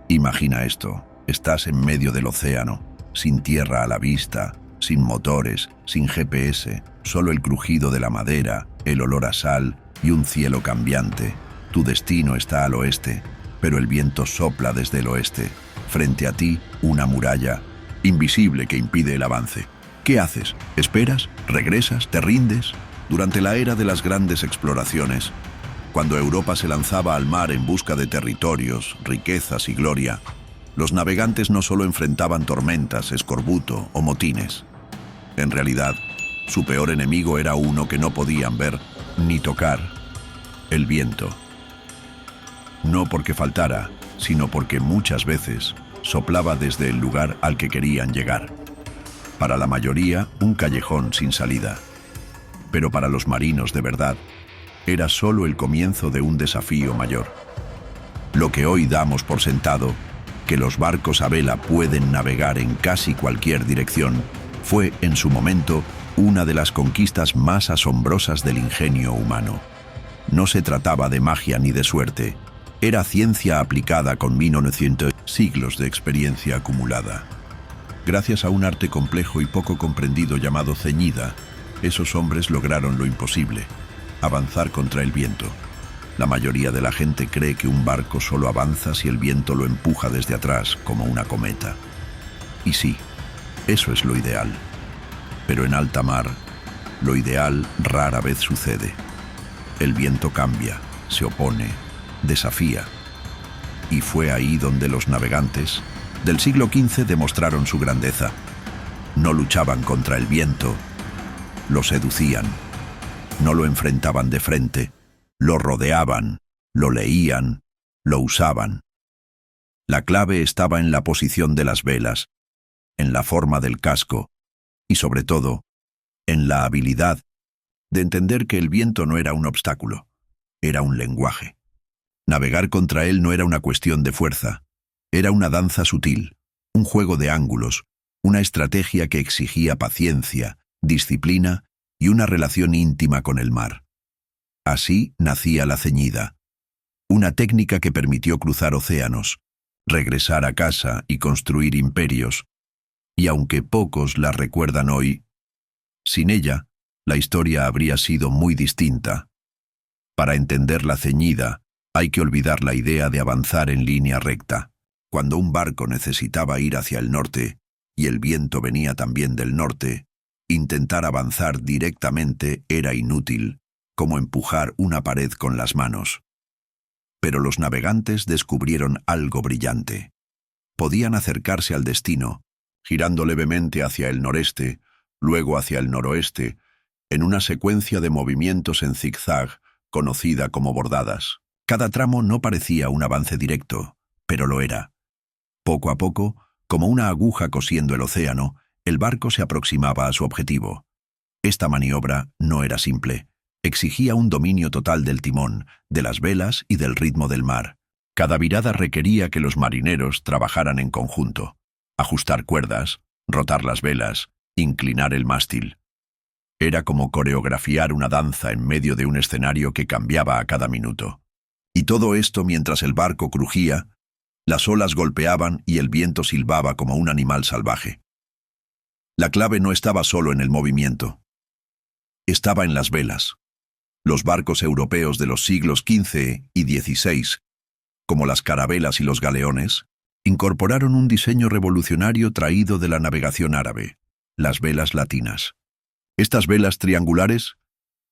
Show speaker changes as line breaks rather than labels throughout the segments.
Imagina esto, estás en medio del océano, sin tierra a la vista, sin motores, sin GPS, solo el crujido de la madera, el olor a sal y un cielo cambiante. Tu destino está al oeste, pero el viento sopla desde el oeste. Frente a ti, una muralla invisible que impide el avance. ¿Qué haces? ¿Esperas? ¿Regresas? ¿Te rindes? Durante la era de las grandes exploraciones, cuando Europa se lanzaba al mar en busca de territorios, riquezas y gloria, los navegantes no solo enfrentaban tormentas, escorbuto o motines. En realidad, su peor enemigo era uno que no podían ver ni tocar: el viento. No porque faltara, sino porque muchas veces soplaba desde el lugar al que querían llegar. Para la mayoría, un callejón sin salida. Pero para los marinos de verdad, era solo el comienzo de un desafío mayor. Lo que hoy damos por sentado, que los barcos a vela pueden navegar en casi cualquier dirección, fue en su momento una de las conquistas más asombrosas del ingenio humano. No se trataba de magia ni de suerte, era ciencia aplicada con 1900 siglos de experiencia acumulada. Gracias a un arte complejo y poco comprendido llamado ceñida, esos hombres lograron lo imposible: avanzar contra el viento. La mayoría de la gente cree que un barco solo avanza si el viento lo empuja desde atrás, como una cometa. Y sí, eso es lo ideal. Pero en alta mar, lo ideal rara vez sucede. El viento cambia, se opone, desafía. Y fue ahí donde los navegantes del siglo XV demostraron su grandeza. No luchaban contra el viento, lo seducían. No lo enfrentaban de frente, lo rodeaban, lo leían, lo usaban. La clave estaba en la posición de las velas, en la forma del casco y, sobre todo, en la habilidad de entender que el viento no era un obstáculo, era un lenguaje. Navegar contra él no era una cuestión de fuerza, era una danza sutil, un juego de ángulos, una estrategia que exigía paciencia, disciplina y una relación íntima con el mar. Así nacía la ceñida, una técnica que permitió cruzar océanos, regresar a casa y construir imperios, y aunque pocos la recuerdan hoy, sin ella, la historia habría sido muy distinta. Para entender la ceñida, hay que olvidar la idea de avanzar en línea recta. Cuando un barco necesitaba ir hacia el norte, y el viento venía también del norte, intentar avanzar directamente era inútil, como empujar una pared con las manos. Pero los navegantes descubrieron algo brillante. Podían acercarse al destino, girando levemente hacia el noreste, luego hacia el noroeste, en una secuencia de movimientos en zigzag, conocida como bordadas. Cada tramo no parecía un avance directo, pero lo era. Poco a poco, como una aguja cosiendo el océano, el barco se aproximaba a su objetivo. Esta maniobra no era simple. Exigía un dominio total del timón, de las velas y del ritmo del mar. Cada virada requería que los marineros trabajaran en conjunto. Ajustar cuerdas, rotar las velas, inclinar el mástil. Era como coreografiar una danza en medio de un escenario que cambiaba a cada minuto. Y todo esto mientras el barco crujía, las olas golpeaban y el viento silbaba como un animal salvaje. La clave no estaba solo en el movimiento. Estaba en las velas. Los barcos europeos de los siglos XV y XVI, como las carabelas y los galeones, incorporaron un diseño revolucionario traído de la navegación árabe: las velas latinas. Estas velas triangulares,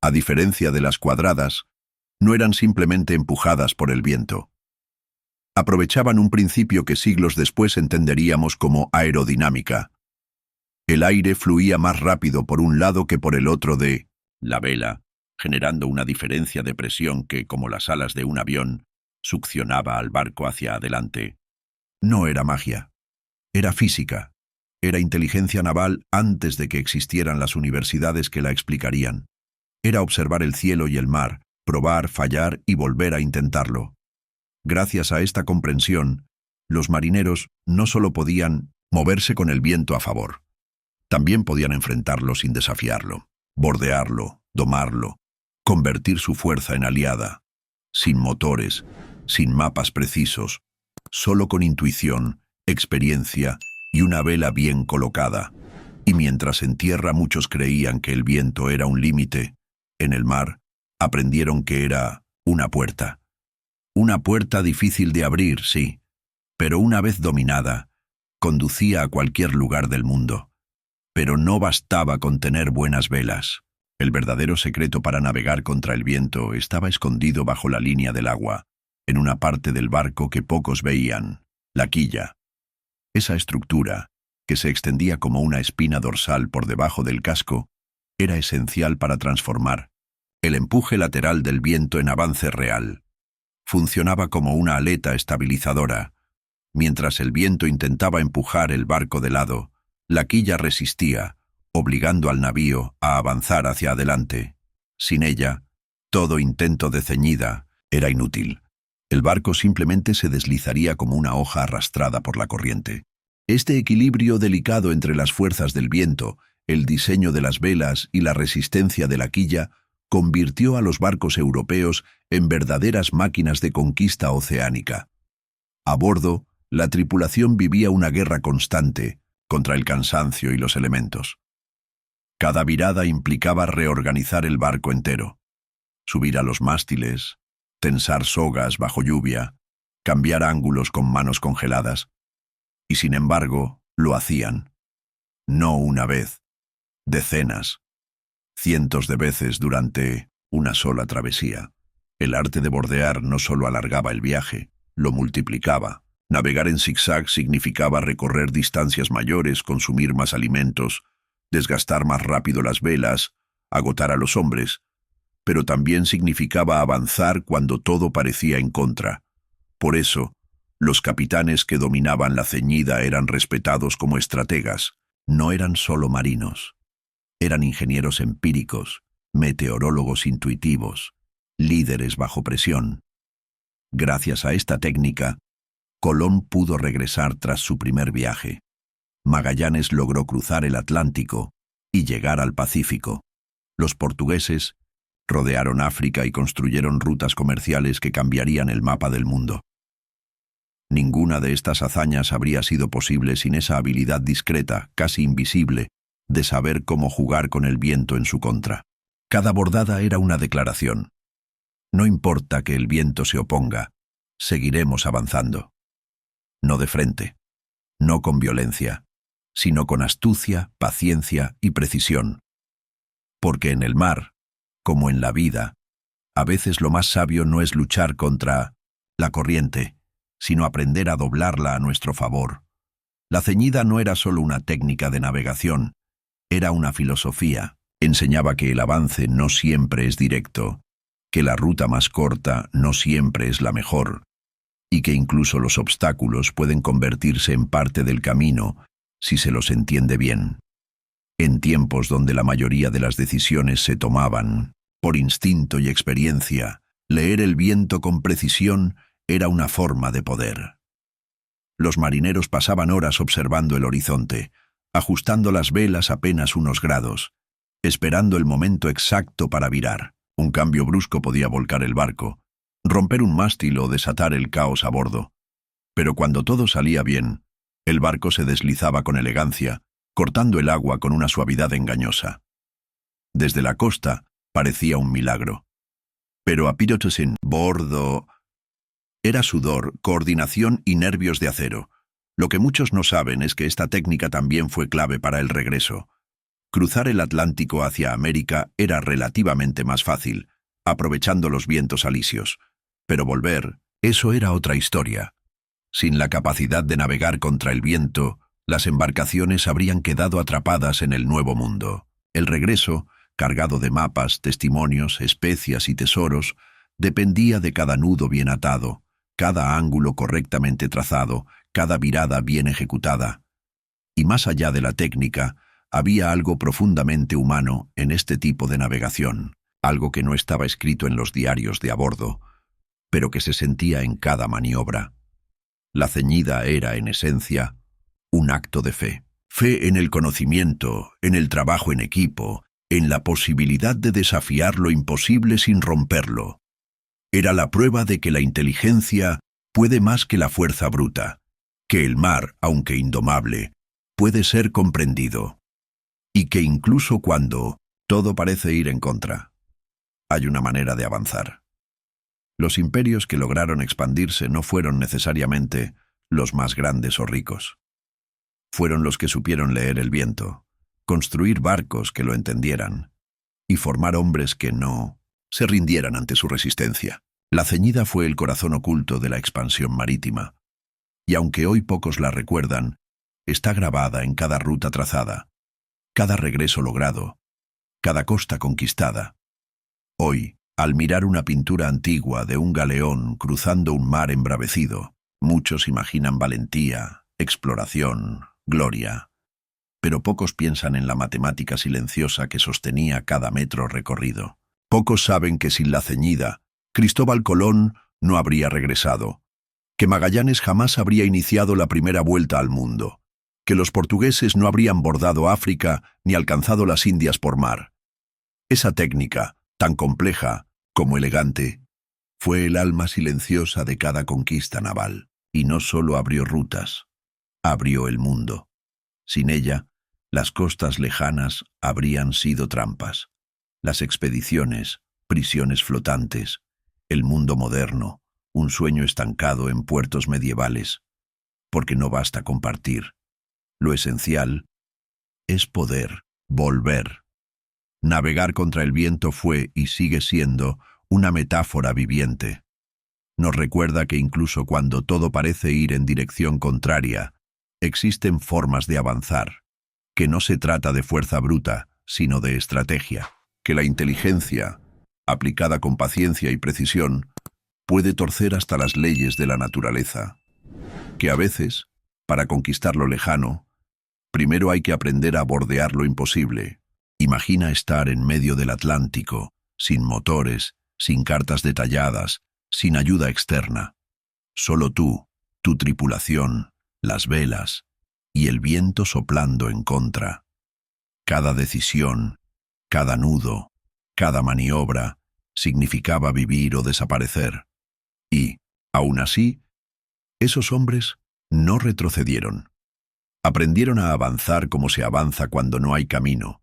a diferencia de las cuadradas, no eran simplemente empujadas por el viento. Aprovechaban un principio que siglos después entenderíamos como aerodinámica. El aire fluía más rápido por un lado que por el otro de la vela, generando una diferencia de presión que, como las alas de un avión, succionaba al barco hacia adelante. No era magia, era física, era inteligencia naval antes de que existieran las universidades que la explicarían. Era observar el cielo y el mar, probar, fallar y volver a intentarlo. Gracias a esta comprensión, los marineros no solo podían moverse con el viento a favor, también podían enfrentarlo sin desafiarlo, bordearlo, domarlo, convertir su fuerza en aliada, sin motores, sin mapas precisos, solo con intuición, experiencia y una vela bien colocada. Y mientras en tierra muchos creían que el viento era un límite, en el mar aprendieron que era una puerta. Una puerta difícil de abrir, sí, pero una vez dominada, conducía a cualquier lugar del mundo. Pero no bastaba con tener buenas velas. El verdadero secreto para navegar contra el viento estaba escondido bajo la línea del agua, en una parte del barco que pocos veían, la quilla. Esa estructura, que se extendía como una espina dorsal por debajo del casco, era esencial para transformar el empuje lateral del viento en avance real. Funcionaba como una aleta estabilizadora. Mientras el viento intentaba empujar el barco de lado, la quilla resistía, obligando al navío a avanzar hacia adelante. Sin ella, todo intento de ceñida era inútil. El barco simplemente se deslizaría como una hoja arrastrada por la corriente. Este equilibrio delicado entre las fuerzas del viento, el diseño de las velas y la resistencia de la quilla convirtió a los barcos europeos en verdaderas máquinas de conquista oceánica. A bordo, la tripulación vivía una guerra constante contra el cansancio y los elementos. Cada virada implicaba reorganizar el barco entero, subir a los mástiles, tensar sogas bajo lluvia, cambiar ángulos con manos congeladas. Y sin embargo, lo hacían. No una vez, decenas, cientos de veces durante una sola travesía. El arte de bordear no solo alargaba el viaje, lo multiplicaba. Navegar en zigzag significaba recorrer distancias mayores, consumir más alimentos, desgastar más rápido las velas, agotar a los hombres, pero también significaba avanzar cuando todo parecía en contra. Por eso, los capitanes que dominaban la ceñida eran respetados como estrategas. No eran solo marinos. Eran ingenieros empíricos, meteorólogos intuitivos, líderes bajo presión. Gracias a esta técnica, Colón pudo regresar tras su primer viaje. Magallanes logró cruzar el Atlántico y llegar al Pacífico. Los portugueses rodearon África y construyeron rutas comerciales que cambiarían el mapa del mundo. Ninguna de estas hazañas habría sido posible sin esa habilidad discreta, casi invisible, de saber cómo jugar con el viento en su contra. Cada bordada era una declaración. No importa que el viento se oponga, seguiremos avanzando. No de frente, no con violencia, sino con astucia, paciencia y precisión. Porque en el mar, como en la vida, a veces lo más sabio no es luchar contra la corriente, sino aprender a doblarla a nuestro favor. La ceñida no era solo una técnica de navegación, era una filosofía. Enseñaba que el avance no siempre es directo, que la ruta más corta no siempre es la mejor, y que incluso los obstáculos pueden convertirse en parte del camino si se los entiende bien. En tiempos donde la mayoría de las decisiones se tomaban por instinto y experiencia, leer el viento con precisión era una forma de poder. Los marineros pasaban horas observando el horizonte, ajustando las velas apenas unos grados, esperando el momento exacto para virar. Un cambio brusco podía volcar el barco, romper un mástil o desatar el caos a bordo. Pero cuando todo salía bien, el barco se deslizaba con elegancia, cortando el agua con una suavidad engañosa. Desde la costa parecía un milagro. Pero a pilotos en bordo era sudor, coordinación y nervios de acero. Lo que muchos no saben es que esta técnica también fue clave para el regreso. Cruzar el Atlántico hacia América era relativamente más fácil, aprovechando los vientos alisios. Pero volver, eso era otra historia. Sin la capacidad de navegar contra el viento, las embarcaciones habrían quedado atrapadas en el Nuevo Mundo. El regreso, cargado de mapas, testimonios, especias y tesoros, dependía de cada nudo bien atado, cada ángulo correctamente trazado, cada virada bien ejecutada. Y más allá de la técnica, había algo profundamente humano en este tipo de navegación, algo que no estaba escrito en los diarios de a bordo, pero que se sentía en cada maniobra. La ceñida era, en esencia, un acto de fe. Fe en el conocimiento, en el trabajo en equipo, en la posibilidad de desafiar lo imposible sin romperlo. Era la prueba de que la inteligencia puede más que la fuerza bruta, que el mar, aunque indomable, puede ser comprendido, y que incluso cuando todo parece ir en contra, hay una manera de avanzar. Los imperios que lograron expandirse no fueron necesariamente los más grandes o ricos. Fueron los que supieron leer el viento, construir barcos que lo entendieran y formar hombres que no se rindieran ante su resistencia. La Ceñida fue el corazón oculto de la expansión marítima, y aunque hoy pocos la recuerdan, está grabada en cada ruta trazada, cada regreso logrado, cada costa conquistada. Hoy, al mirar una pintura antigua de un galeón cruzando un mar embravecido, muchos imaginan valentía, exploración, gloria, pero pocos piensan en la matemática silenciosa que sostenía cada metro recorrido. Pocos saben que sin la Ceñida, Cristóbal Colón no habría regresado, que Magallanes jamás habría iniciado la primera vuelta al mundo, que los portugueses no habrían bordado África ni alcanzado las Indias por mar. Esa técnica, tan compleja como elegante, fue el alma silenciosa de cada conquista naval, y no solo abrió rutas, abrió el mundo. Sin ella, las costas lejanas habrían sido trampas, las expediciones, prisiones flotantes, el mundo moderno, un sueño estancado en puertos medievales, porque no basta compartir. Lo esencial es poder volver. Navegar contra el viento fue y sigue siendo una metáfora viviente. Nos recuerda que incluso cuando todo parece ir en dirección contraria, existen formas de avanzar, que no se trata de fuerza bruta, sino de estrategia, que la inteligencia, aplicada con paciencia y precisión, puede torcer hasta las leyes de la naturaleza, que a veces, para conquistar lo lejano, primero hay que aprender a bordear lo imposible. Imagina estar en medio del Atlántico, sin motores, sin cartas detalladas, sin ayuda externa. Solo tú, tu tripulación, las velas y el viento soplando en contra. Cada decisión, cada nudo, cada maniobra significaba vivir o desaparecer. Y, aún así, esos hombres no retrocedieron. Aprendieron a avanzar como se avanza cuando no hay camino,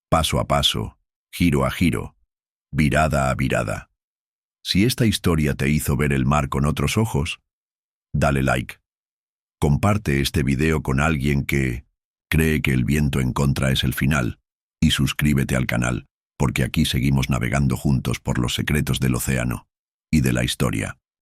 paso a paso, giro a giro, virada a virada. Si esta historia te hizo ver el mar con otros ojos, dale like. Comparte este video con alguien que cree que el viento en contra es el final y suscríbete al canal, porque aquí seguimos navegando juntos por los secretos del océano y de la historia.